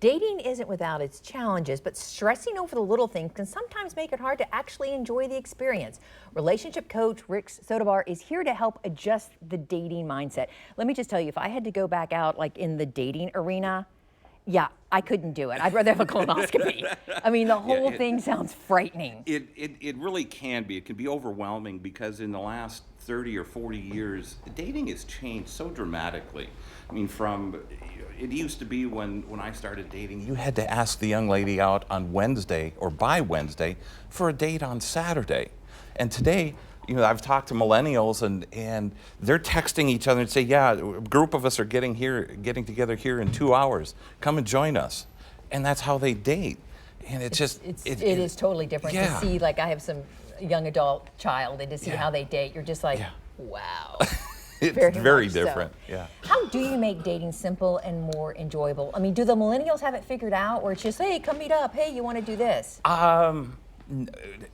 Dating isn't without its challenges, but stressing over the little things can sometimes make it hard to actually enjoy the experience. Relationship coach Rick Soetebier is here to help adjust the dating mindset. Let me just tell you, if I had to go back out like in the dating arena, yeah, I couldn't do it. I'd rather have a colonoscopy. I mean, the whole thing sounds frightening. It really can be. It can be overwhelming because in the last 30 or 40 years, dating has changed so dramatically. I mean, it used to be when I started dating, you had to ask the young lady out on Wednesday or by Wednesday for a date on Saturday. And today, I've talked to millennials and they're texting each other and say, yeah, a group of us are getting together here in 2 hours. Come and join us. And that's how they date. And it is totally different to see, like I have some young adult child, and to see how they date, you're just like, wow. It's very different. So. Yeah. How do you make dating simple and more enjoyable? I mean, do the millennials have it figured out, or it's just, hey, come meet up, hey, you want to do this?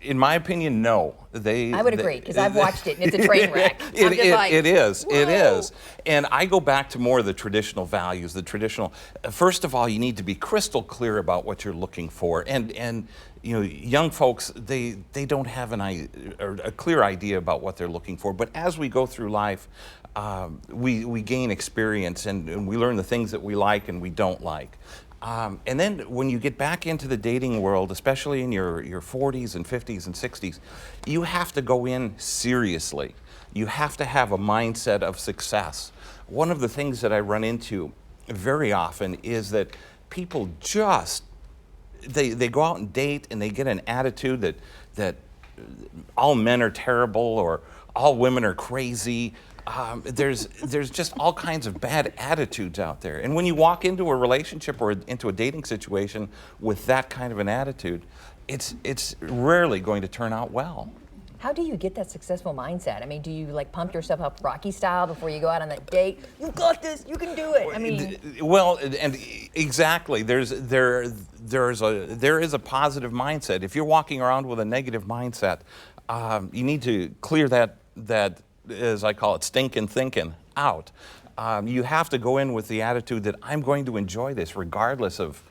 In my opinion, no. I would agree, because I've watched it and it's a train wreck. It is. And I go back to more of the traditional values, first of all, you need to be crystal clear about what you're looking for. And young folks, they don't have a clear idea about what they're looking for. But as we go through life, we gain experience and we learn the things that we like and we don't like. And then when you get back into the dating world, especially in your 40s and 50s and 60s, you have to go in seriously. You have to have a mindset of success. One of the things that I run into very often is that people they go out and date and they get an attitude that all men are terrible or all women are crazy. There's just all kinds of bad attitudes out there. And when you walk into a relationship or into a dating situation with that kind of an attitude, it's rarely going to turn out well. How do you get that successful mindset? I mean, do you like pump yourself up Rocky style before you go out on that date? You got this, you can do it. I mean, well, and exactly. There is a positive mindset. If you're walking around with a negative mindset, you need to clear that, as I call it, stinking thinking out. You have to go in with the attitude that I'm going to enjoy this regardless of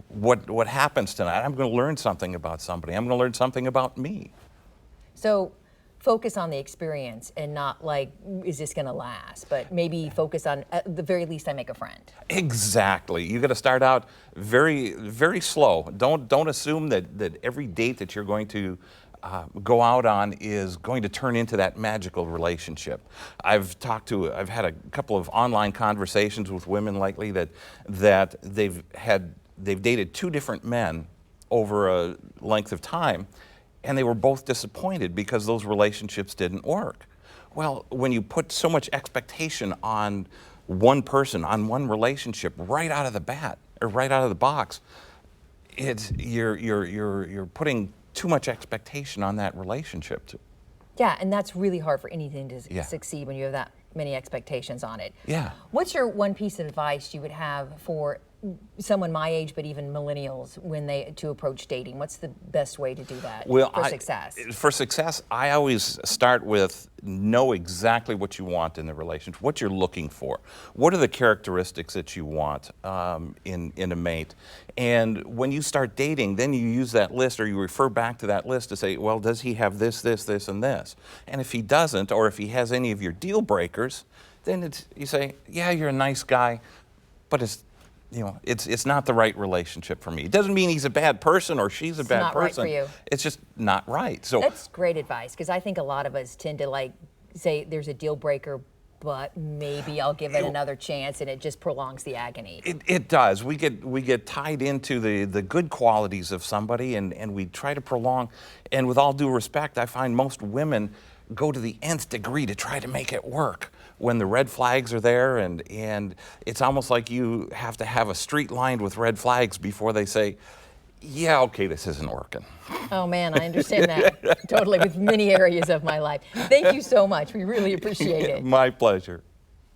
what happens tonight. I'm going to learn something about somebody. I'm going to learn something about me. So focus on the experience and not like, is this going to last? But maybe focus on, at the very least, I make a friend. Exactly. You got to start out very, very slow. Don't assume that every date that you're going to go out on is going to turn into that magical relationship. I've had a couple of online conversations with women lately that they've dated 2 different men over a length of time, and they were both disappointed because those relationships didn't work. Well, when you put so much expectation on one person, on one relationship, right out of the box, you're putting too much expectation on that relationship. Yeah, and that's really hard for anything to succeed when you have that many expectations on it. Yeah. What's your one piece of advice you would have for someone my age, but even millennials, to approach dating? What's the best way to do that for success? For success, I always start with know exactly what you want in the relationship, what you're looking for. What are the characteristics that you want in a mate? And when you start dating, then you use that list or you refer back to that list to say, well, does he have this, this, this, and this? And if he doesn't, or if he has any of your deal breakers, then you say, yeah, you're a nice guy, but it's not the right relationship for me. It doesn't mean he's a bad person or she's a bad person. It's not right for you. It's just not right. So that's great advice, because I think a lot of us tend to like say there's a deal breaker, but maybe I'll give it another chance, and it just prolongs the agony. It does. We get tied into the good qualities of somebody, and we try to prolong. And with all due respect, I find most women go to the nth degree to try to make it work when the red flags are there, and it's almost like you have to have a street lined with red flags before they say, yeah, okay, this isn't working. Oh man, I understand that totally with many areas of my life. Thank you so much. We really appreciate it. My pleasure.